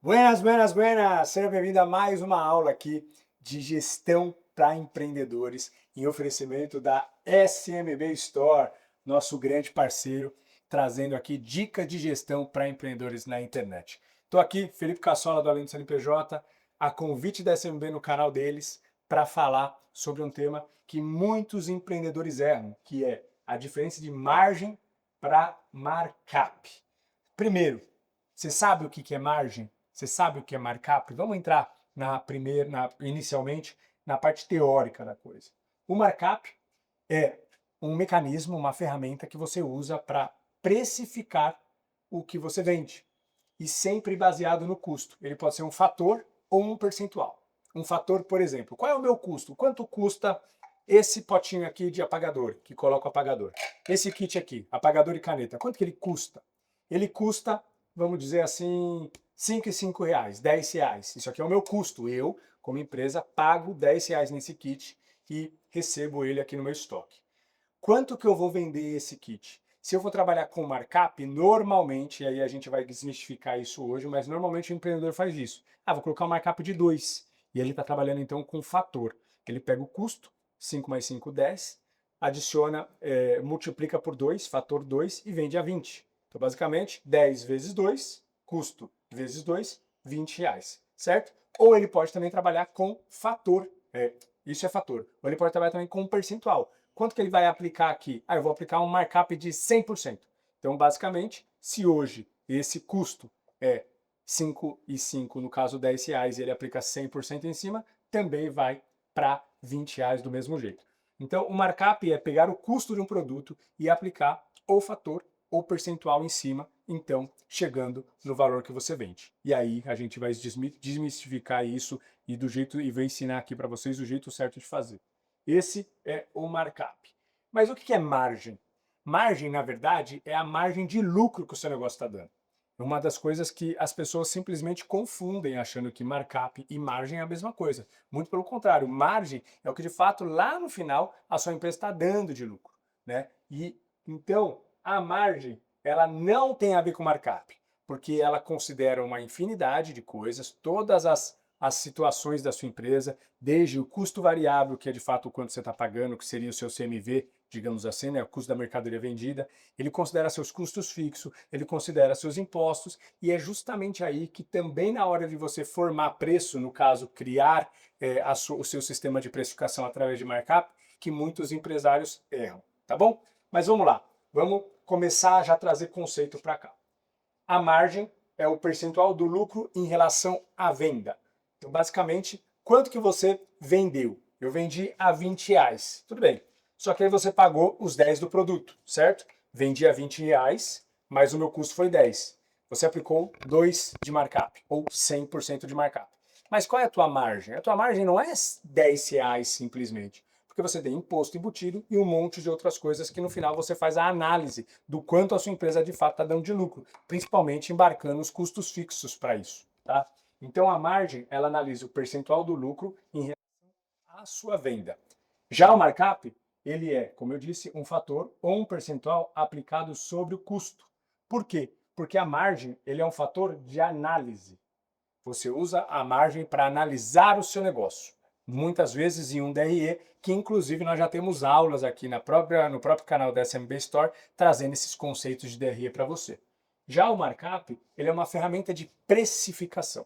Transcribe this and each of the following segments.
Buenas, buenas, buenas! Seja bem-vindo a mais uma aula aqui de gestão para empreendedores em oferecimento da SMB Store, nosso grande parceiro, trazendo aqui dicas de gestão para empreendedores na internet. Estou aqui, Felipe Cassola do Além do CNPJ, a convite da SMB no canal deles para falar sobre um tema que muitos empreendedores erram, que é a diferença de margem para markup. Primeiro, você sabe o que é margem? Você sabe o que é markup? Vamos entrar inicialmente na parte teórica da coisa. O markup é um mecanismo, uma ferramenta que você usa para precificar o que você vende. E sempre baseado no custo. Ele pode ser um fator ou um percentual. Um fator, por exemplo, qual é o meu custo? Quanto custa esse potinho aqui de apagador, que coloca o apagador? Esse kit aqui, apagador e caneta, quanto que ele custa? Ele custa, vamos dizer assim, 5 e 5 reais, 10 reais. Isso aqui é o meu custo. Eu, como empresa, pago 10 reais nesse kit e recebo ele aqui no meu estoque. Quanto que eu vou vender esse kit? Se eu vou trabalhar com markup, normalmente, e aí a gente vai desmistificar isso hoje, mas normalmente o empreendedor faz isso. Vou colocar um markup de 2. E ele está trabalhando então com fator. Ele pega o custo, 5 mais 5, 10, adiciona, multiplica por 2, fator 2, e vende a 20. Então, basicamente, 10 vezes 2, custo vezes 2, 20 reais, certo? Ou ele pode também trabalhar com fator, isso é fator. Ou ele pode trabalhar também com percentual. Quanto que ele vai aplicar aqui? Eu vou aplicar um markup de 100%. Então, basicamente, se hoje esse custo é 5 e 5, no caso 10 reais, e ele aplica 100% em cima, também vai para 20 reais do mesmo jeito. Então, o markup é pegar o custo de um produto e aplicar ou fator ou percentual em cima, então chegando no valor que você vende. E aí a gente vai desmistificar isso e vou ensinar aqui para vocês o jeito certo de fazer. Esse é o markup. Mas o que é margem? Margem, na verdade, é a margem de lucro que o seu negócio está dando. É uma das coisas que as pessoas simplesmente confundem, achando que markup e margem é a mesma coisa. Muito pelo contrário, margem é o que de fato lá no final a sua empresa está dando de lucro, né? E então a margem ela não tem a ver com markup, porque ela considera uma infinidade de coisas, todas as situações da sua empresa, desde o custo variável, que é de fato o quanto você está pagando, que seria o seu CMV, digamos assim, né, o custo da mercadoria vendida, ele considera seus custos fixos, ele considera seus impostos, e é justamente aí que também na hora de você formar preço, no caso, criar o seu sistema de precificação através de markup, que muitos empresários erram, tá bom? Mas vamos lá, vamos começar a já trazer conceito para cá. A margem é o percentual do lucro em relação à venda. Então, basicamente, quanto que você vendeu? Eu vendi a 20 reais. Tudo bem. Só que aí você pagou os 10 do produto, certo? Vendi a 20 reais, mas o meu custo foi 10. Você aplicou 2 de markup, ou 100% de markup. Mas qual é a tua margem? A tua margem não é 10 reais simplesmente, porque você tem imposto embutido e um monte de outras coisas que no final você faz a análise do quanto a sua empresa de fato está dando de lucro, principalmente embarcando os custos fixos para isso, tá? Então a margem, ela analisa o percentual do lucro em relação à sua venda. Já o markup, ele é, como eu disse, um fator ou um percentual aplicado sobre o custo. Por quê? Porque a margem, ele é um fator de análise. Você usa a margem para analisar o seu negócio. Muitas vezes em um DRE, que inclusive nós já temos aulas aqui no próprio canal da SMB Store, trazendo esses conceitos de DRE para você. Já o markup, ele é uma ferramenta de precificação.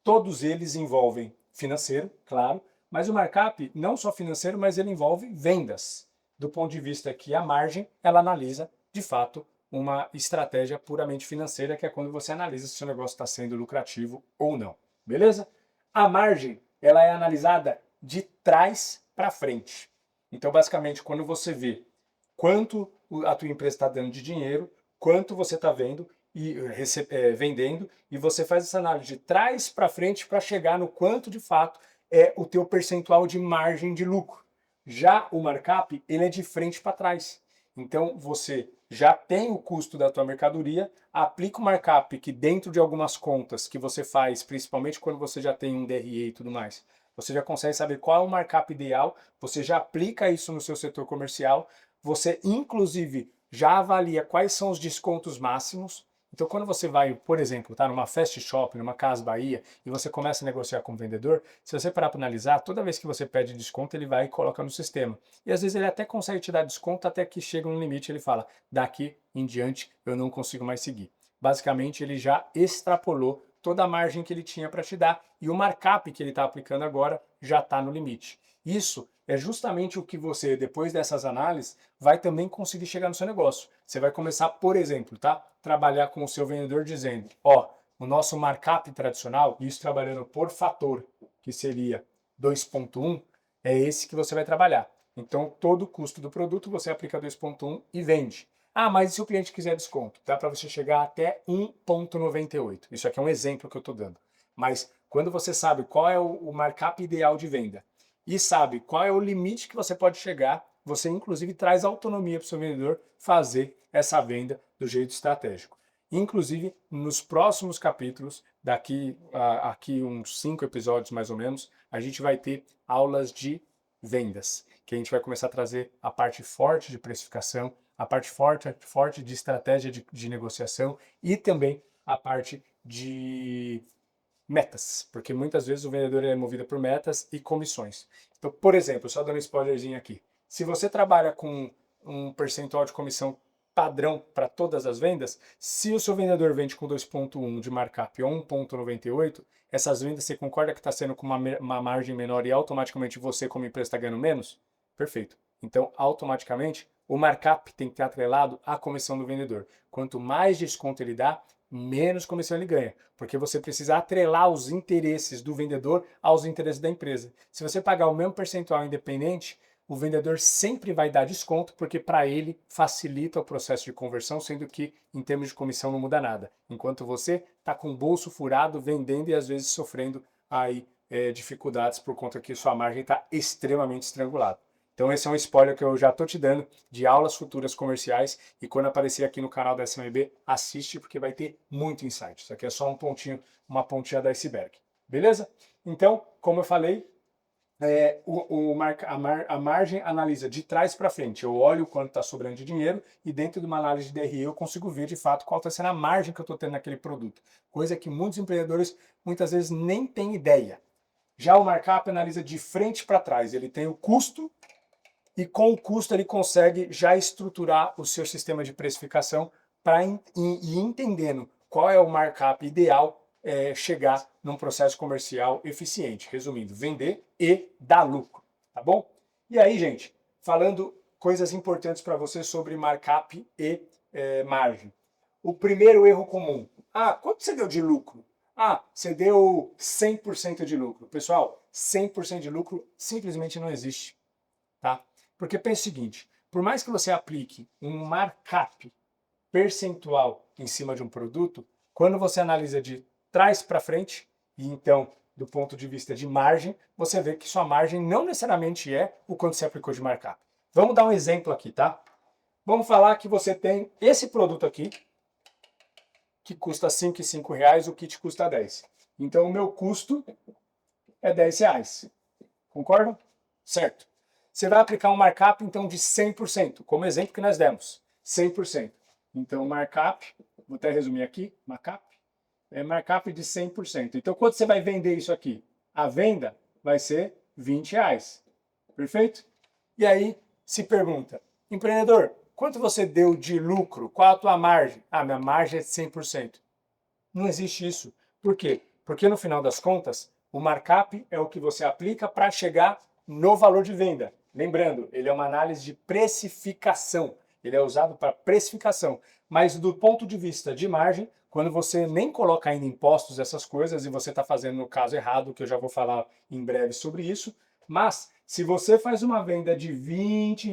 Todos eles envolvem financeiro, claro, mas o markup não só financeiro, mas ele envolve vendas. Do ponto de vista que a margem, ela analisa, de fato, uma estratégia puramente financeira, que é quando você analisa se o seu negócio está sendo lucrativo ou não. Beleza? A margem, ela é analisada de trás para frente. Então, basicamente, quando você vê quanto a tua empresa está dando de dinheiro, quanto você está vendo e vendendo, e você faz essa análise de trás para frente para chegar no quanto de fato é o teu percentual de margem de lucro. Já o markup, ele é de frente para trás. Então você já tem o custo da tua mercadoria, aplica o markup que dentro de algumas contas que você faz, principalmente quando você já tem um DRE e tudo mais, você já consegue saber qual é o markup ideal, você já aplica isso no seu setor comercial, você inclusive já avalia quais são os descontos máximos, Então, quando você vai, por exemplo, tá numa Fast Shop, numa Casa Bahia, e você começa a negociar com o vendedor, se você parar para analisar, toda vez que você pede desconto, ele vai e coloca no sistema. E às vezes ele até consegue te dar desconto até que chega um limite, ele fala, daqui em diante eu não consigo mais seguir. Basicamente, ele já extrapolou toda a margem que ele tinha para te dar e o markup que ele está aplicando agora já está no limite. Isso é justamente o que você, depois dessas análises, vai também conseguir chegar no seu negócio. Você vai começar, por exemplo, tá? Trabalhar com o seu vendedor dizendo, ó, o nosso markup tradicional, isso trabalhando por fator, que seria 2.1, é esse que você vai trabalhar. Então, todo o custo do produto você aplica 2.1 e vende. Ah, mas e se o cliente quiser desconto? Dá para você chegar até 1,98. Isso aqui é um exemplo que eu estou dando. Mas quando você sabe qual é o markup ideal de venda e sabe qual é o limite que você pode chegar, você inclusive traz autonomia para o seu vendedor fazer essa venda do jeito estratégico. Inclusive, nos próximos capítulos, daqui aqui uns 5 episódios mais ou menos, a gente vai ter aulas de vendas, que a gente vai começar a trazer a parte forte de precificação, a parte forte de estratégia de negociação e também a parte de metas, porque muitas vezes o vendedor é movido por metas e comissões. Então, por exemplo, só dando um spoilerzinho aqui, se você trabalha com um percentual de comissão padrão para todas as vendas, se o seu vendedor vende com 2.1 de markup ou 1.98, essas vendas você concorda que está sendo com uma margem menor e automaticamente você como empresa está ganhando menos? Perfeito. Então, automaticamente, o markup tem que estar atrelado à comissão do vendedor. Quanto mais desconto ele dá, menos comissão ele ganha, porque você precisa atrelar os interesses do vendedor aos interesses da empresa. Se você pagar o mesmo percentual independente, o vendedor sempre vai dar desconto, porque para ele facilita o processo de conversão, sendo que em termos de comissão não muda nada. Enquanto você está com o bolso furado, vendendo e às vezes sofrendo aí dificuldades por conta que sua margem está extremamente estrangulada. Então esse é um spoiler que eu já estou te dando de aulas futuras comerciais e quando aparecer aqui no canal da SMB, assiste porque vai ter muito insight. Isso aqui é só um pontinho, uma pontinha do iceberg. Beleza? Então, como eu falei, a margem analisa de trás para frente. Eu olho quanto está sobrando de dinheiro e dentro de uma análise de DRE eu consigo ver de fato qual está sendo a margem que eu estou tendo naquele produto. Coisa que muitos empreendedores muitas vezes nem têm ideia. Já o markup analisa de frente para trás. Ele tem o custo e com o custo ele consegue já estruturar o seu sistema de precificação para ir entendendo qual é o markup ideal chegar num processo comercial eficiente. Resumindo, vender e dar lucro, tá bom? E aí, gente, falando coisas importantes para você sobre markup e margem. O primeiro erro comum. Ah, quanto você deu de lucro? Ah, você deu 100% de lucro. Pessoal, 100% de lucro simplesmente não existe, tá? Porque pensa o seguinte, por mais que você aplique um markup percentual em cima de um produto, quando você analisa de trás para frente, e então do ponto de vista de margem, você vê que sua margem não necessariamente é o quanto você aplicou de markup. Vamos dar um exemplo aqui, tá? Vamos falar que você tem esse produto aqui, que custa R$ 5,05, o kit custa 10. Então o meu custo é R$ 10. Concordam? Certo. Você vai aplicar um markup, então, de 100%, como exemplo que nós demos, 100%. Então, markup, vou até resumir aqui, markup, é markup de 100%. Então, quanto você vai vender isso aqui? A venda vai ser R$ 20. Perfeito? E aí, se pergunta, empreendedor, quanto você deu de lucro? Qual a tua margem? Ah, minha margem é de 100%. Não existe isso. Por quê? Porque, no final das contas, o markup é o que você aplica para chegar no valor de venda. Lembrando, ele é uma análise de precificação. Ele é usado para precificação. Mas do ponto de vista de margem, quando você nem coloca ainda impostos, essas coisas, e você está fazendo no caso errado, que eu já vou falar em breve sobre isso, mas se você faz uma venda de R$ 20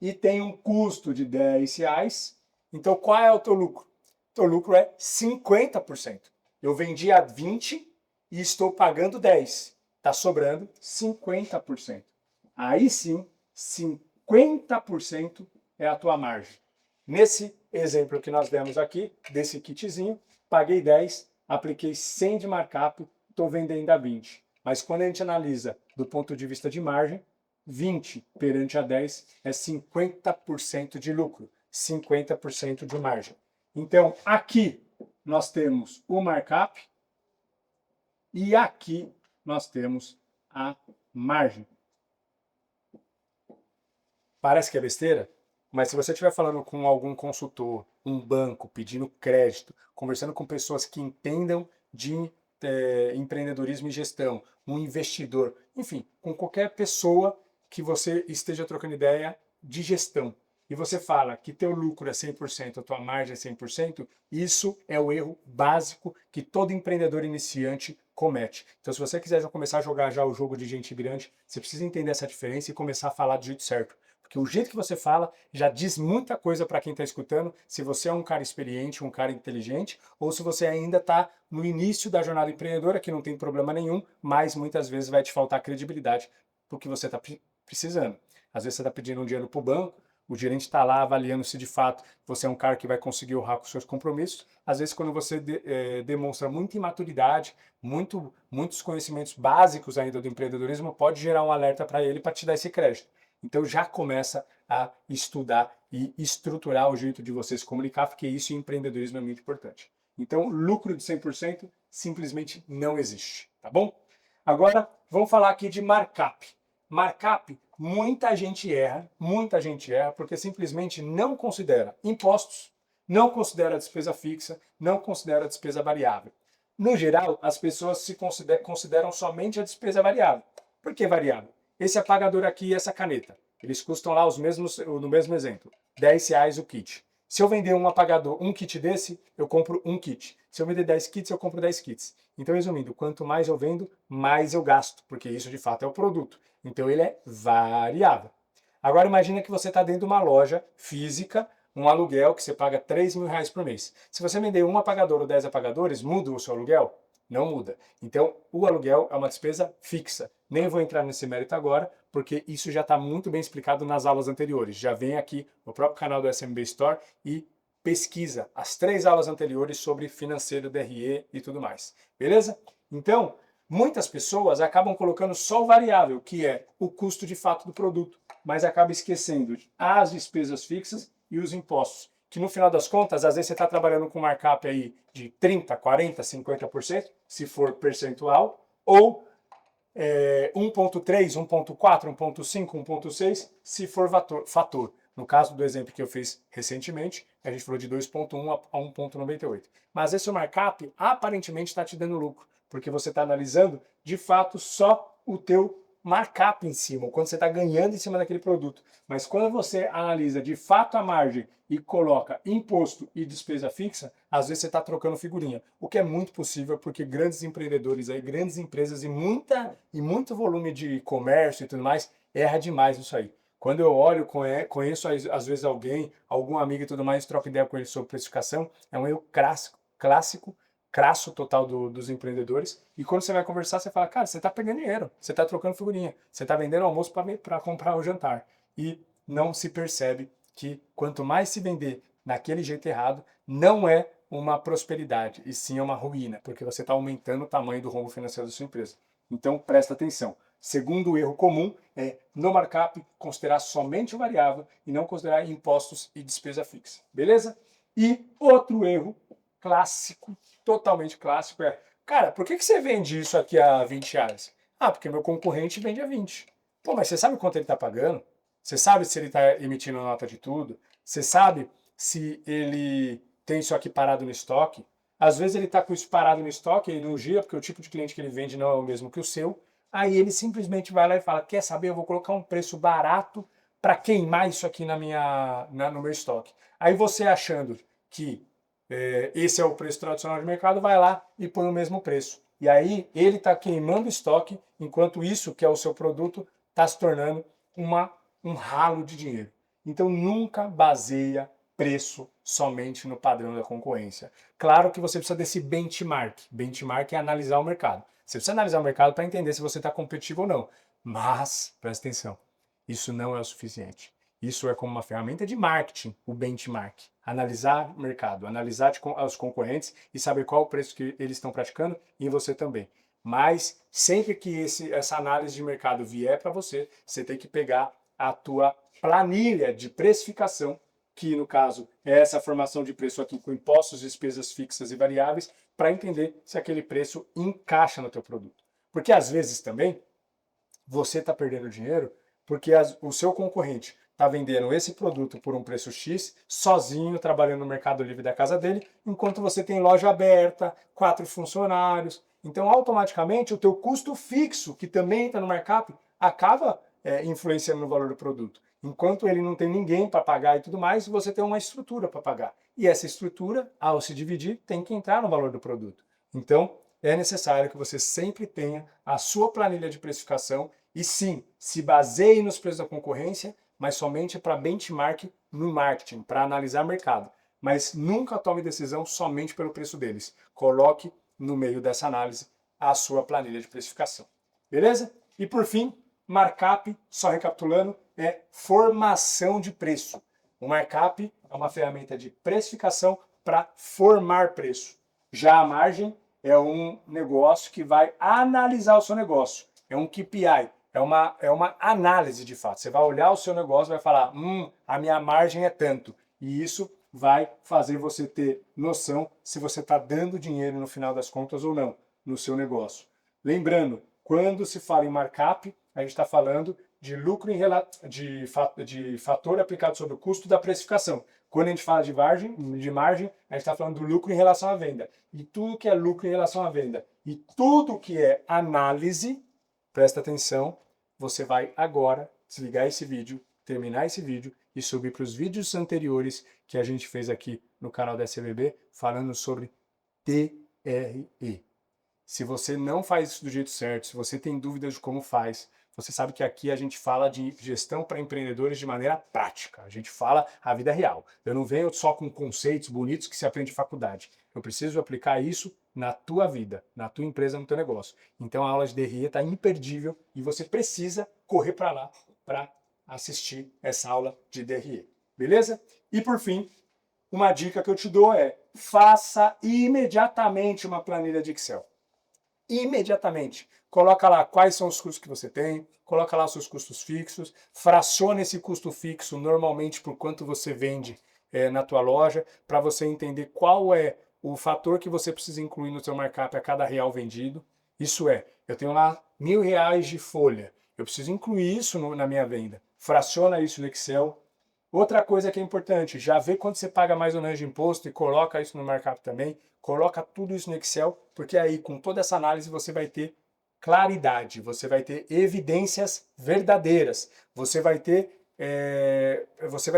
e tem um custo de R$ 10, então qual é o teu lucro? O teu lucro é 50%. Eu vendi a 20 e estou pagando 10. Está sobrando 50%. Aí sim, 50% é a tua margem. Nesse exemplo que nós demos aqui, desse kitzinho, paguei 10, apliquei 100 de markup, estou vendendo a 20. Mas quando a gente analisa do ponto de vista de margem, 20 perante a 10 é 50% de lucro, 50% de margem. Então, aqui nós temos o markup e aqui nós temos a margem. Parece que é besteira, mas se você estiver falando com algum consultor, um banco, pedindo crédito, conversando com pessoas que entendam de empreendedorismo e gestão, um investidor, enfim, com qualquer pessoa que você esteja trocando ideia de gestão, e você fala que teu lucro é 100%, a tua margem é 100%, isso é o erro básico que todo empreendedor iniciante comete. Então, se você quiser já começar a jogar já o jogo de gente grande, você precisa entender essa diferença e começar a falar do jeito certo. Porque o jeito que você fala já diz muita coisa para quem está escutando, se você é um cara experiente, um cara inteligente, ou se você ainda está no início da jornada empreendedora, que não tem problema nenhum, mas muitas vezes vai te faltar credibilidade para o que você está precisando. Às vezes você está pedindo um dinheiro para o banco, o gerente está lá avaliando se de fato você é um cara que vai conseguir honrar com os seus compromissos. Às vezes, quando você demonstra muita imaturidade, muitos conhecimentos básicos ainda do empreendedorismo, pode gerar um alerta para ele para te dar esse crédito. Então já começa a estudar e estruturar o jeito de você se comunicar, porque isso em empreendedorismo é muito importante. Então, lucro de 100% simplesmente não existe, tá bom? Agora, vamos falar aqui de markup. Markup, muita gente erra, porque simplesmente não considera impostos, não considera despesa fixa, não considera despesa variável. No geral, as pessoas se consideram somente a despesa variável. Por que variável? Esse apagador aqui e essa caneta, eles custam lá os mesmos, no mesmo exemplo, R$10 o kit. Se eu vender um apagador, um kit desse, eu compro um kit. Se eu vender 10 kits, eu compro 10 kits. Então, resumindo, quanto mais eu vendo, mais eu gasto, porque isso de fato é o produto. Então, ele é variável. Agora, imagina que você está dentro de uma loja física, um aluguel que você paga R$3.000 por mês. Se você vender um apagador ou 10 apagadores, muda o seu aluguel? Não muda. Então, o aluguel é uma despesa fixa. Nem vou entrar nesse mérito agora, porque isso já está muito bem explicado nas aulas anteriores. Já vem aqui no próprio canal do SMB Store e pesquisa as 3 aulas anteriores sobre financeiro, DRE e tudo mais. Beleza? Então, muitas pessoas acabam colocando só o variável, que é o custo de fato do produto, mas acaba esquecendo as despesas fixas e os impostos, que no final das contas, às vezes você está trabalhando com markup aí de 30%, 40%, 50%, se for percentual, ou 1.3, 1.4, 1.5, 1.6, se for fator. No caso do exemplo que eu fiz recentemente, a gente falou de 2.1 a 1.98. Mas esse markup aparentemente está te dando lucro, porque você está analisando de fato só o teu markup em cima, quando você está ganhando em cima daquele produto. Mas quando você analisa de fato a margem e coloca imposto e despesa fixa, às vezes você está trocando figurinha. O que é muito possível porque grandes empreendedores, aí, grandes empresas e muito volume de comércio e tudo mais, erra demais nisso aí. Quando eu olho, conheço às vezes alguém, algum amigo e tudo mais, troco ideia com ele sobre precificação, é um erro clássico, crasso total dos empreendedores. E quando você vai conversar, você fala, cara, você está perdendo dinheiro, você está trocando figurinha, você está vendendo almoço para comprar o jantar. E não se percebe que quanto mais se vender daquele jeito errado, não é uma prosperidade, e sim é uma ruína, porque você está aumentando o tamanho do rombo financeiro da sua empresa. Então, presta atenção. Segundo erro comum é, no markup, considerar somente o variável e não considerar impostos e despesa fixa. Beleza? E outro erro clássico, totalmente clássico, é, cara, por que você vende isso aqui a R$20? Ah, porque meu concorrente vende a 20. Pô, mas você sabe quanto ele está pagando? Você sabe se ele está emitindo nota de tudo? Você sabe se ele tem isso aqui parado no estoque? Às vezes ele está com isso parado no estoque, ele não gira, porque o tipo de cliente que ele vende não é o mesmo que o seu. Aí ele simplesmente vai lá e fala, quer saber, eu vou colocar um preço barato para queimar isso aqui no meu estoque. Aí você achando que esse é o preço tradicional de mercado, vai lá e põe o mesmo preço. E aí ele está queimando estoque, enquanto isso, que é o seu produto, está se tornando um ralo de dinheiro. Então nunca baseia preço somente no padrão da concorrência. Claro que você precisa desse benchmark. Benchmark é analisar o mercado. Você precisa analisar o mercado para entender se você está competitivo ou não. Mas, presta atenção, isso não é o suficiente. Isso é como uma ferramenta de marketing, o benchmark. Analisar o mercado, analisar os concorrentes e saber qual o preço que eles estão praticando e você também. Mas sempre que essa análise de mercado vier para você, você tem que pegar a tua planilha de precificação que no caso é essa formação de preço aqui com impostos, despesas fixas e variáveis, para entender se aquele preço encaixa no teu produto. Porque às vezes também você está perdendo dinheiro porque o seu concorrente está vendendo esse produto por um preço X, sozinho, trabalhando no Mercado Livre da casa dele, enquanto você tem loja aberta, 4 funcionários. Então, automaticamente, o teu custo fixo, que também está no markup, acaba influenciando no valor do produto. Enquanto ele não tem ninguém para pagar e tudo mais, você tem uma estrutura para pagar. E essa estrutura, ao se dividir, tem que entrar no valor do produto. Então, é necessário que você sempre tenha a sua planilha de precificação e sim, se baseie nos preços da concorrência, mas somente para benchmark no marketing, para analisar mercado. Mas nunca tome decisão somente pelo preço deles. Coloque no meio dessa análise a sua planilha de precificação. Beleza? E por fim, markup, só recapitulando, é formação de preço. O markup é uma ferramenta de precificação para formar preço. Já a margem é um negócio que vai analisar o seu negócio. É um KPI, é uma análise de fato. Você vai olhar o seu negócio e vai falar, a minha margem é tanto. E isso vai fazer você ter noção se você está dando dinheiro no final das contas ou não no seu negócio. Lembrando, quando se fala em markup, a gente está falando de lucro de fator aplicado sobre o custo da precificação. Quando a gente fala de margem, a gente está falando do lucro em relação à venda. E tudo que é lucro em relação à venda e tudo que é análise, presta atenção, você vai agora desligar esse vídeo, terminar esse vídeo e subir para os vídeos anteriores que a gente fez aqui no canal da SBB falando sobre TRE. Se você não faz isso do jeito certo, se você tem dúvidas de como faz, você sabe que aqui a gente fala de gestão para empreendedores de maneira prática. A gente fala a vida real. Eu não venho só com conceitos bonitos que se aprende em faculdade. Eu preciso aplicar isso na tua vida, na tua empresa, no teu negócio. Então a aula de DRE está imperdível e você precisa correr para lá para assistir essa aula de DRE. Beleza? E por fim, uma dica que eu te dou é faça imediatamente uma planilha de Excel. Imediatamente. Coloca lá quais são os custos que você tem, coloca lá os seus custos fixos, fraciona esse custo fixo normalmente por quanto você vende na tua loja, para você entender qual é o fator que você precisa incluir no seu markup a cada real vendido. Isso é, eu tenho lá R$1.000 de folha, eu preciso incluir isso na minha venda. Fraciona isso no Excel. Outra coisa que é importante, já vê quanto você paga mais ou menos de imposto e coloca isso no markup também, coloca tudo isso no Excel, porque aí com toda essa análise você vai ter claridade, você vai ter evidências verdadeiras, você vai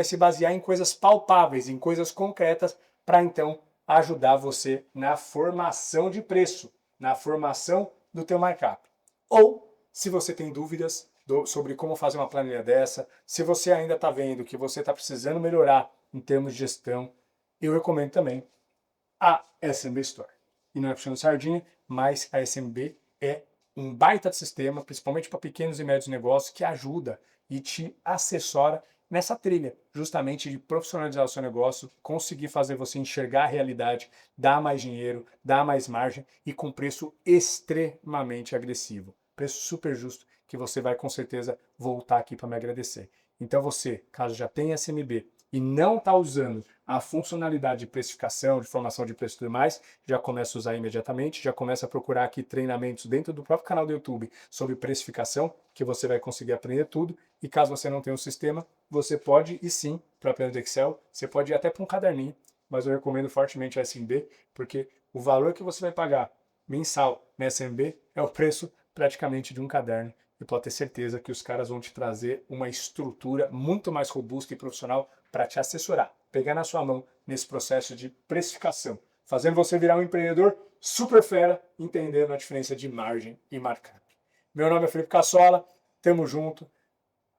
se basear em coisas palpáveis, em coisas concretas, para então ajudar você na formação de preço, na formação do teu markup. Ou, se você tem dúvidas sobre como fazer uma planilha dessa, se você ainda está vendo que você está precisando melhorar em termos de gestão, eu recomendo também a SMB Store. E não é puxando sardinha, mas a SMB é um baita de sistema, principalmente para pequenos e médios negócios, que ajuda e te assessora nessa trilha, justamente de profissionalizar o seu negócio, conseguir fazer você enxergar a realidade, dar mais dinheiro, dar mais margem e com preço extremamente agressivo. Preço super justo que você vai com certeza voltar aqui para me agradecer. Então você, caso já tenha SMB e não está usando a funcionalidade de precificação, de formação de preço e tudo mais, já começa a usar imediatamente, já começa a procurar aqui treinamentos dentro do próprio canal do YouTube sobre precificação, que você vai conseguir aprender tudo. E caso você não tenha um sistema, você pode ir sim para a planilha do Excel, você pode ir até para um caderninho, mas eu recomendo fortemente a SMB, porque o valor que você vai pagar mensal na SMB é o preço praticamente de um caderno. E pode ter certeza que os caras vão te trazer uma estrutura muito mais robusta e profissional para te assessorar, pegar na sua mão nesse processo de precificação, fazendo você virar um empreendedor super fera, entendendo a diferença de margem e markup. Meu nome é Felipe Cassola, tamo junto,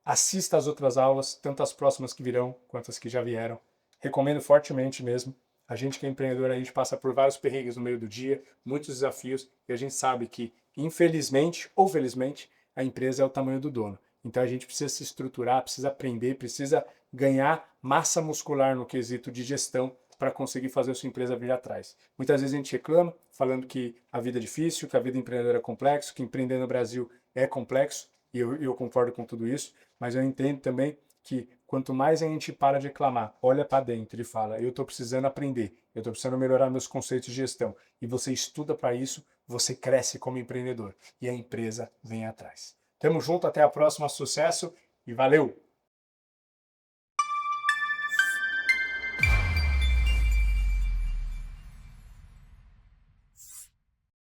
assista as outras aulas, tanto as próximas que virão, quanto as que já vieram. Recomendo fortemente mesmo. A gente que é empreendedor, a gente passa por vários perrengues no meio do dia, muitos desafios, e a gente sabe que, infelizmente ou felizmente, a empresa é o tamanho do dono. Então a gente precisa se estruturar, precisa aprender, precisa ganhar massa muscular no quesito de gestão para conseguir fazer a sua empresa vir atrás. Muitas vezes a gente reclama, falando que a vida é difícil, que a vida empreendedora é complexo, que empreender no Brasil é complexo, e eu concordo com tudo isso, mas eu entendo também que Quanto mais a gente para de reclamar, olha para dentro e fala, eu estou precisando aprender, eu estou precisando melhorar meus conceitos de gestão, e você estuda para isso, você cresce como empreendedor e a empresa vem atrás. Tamo junto, até a próxima, sucesso e valeu!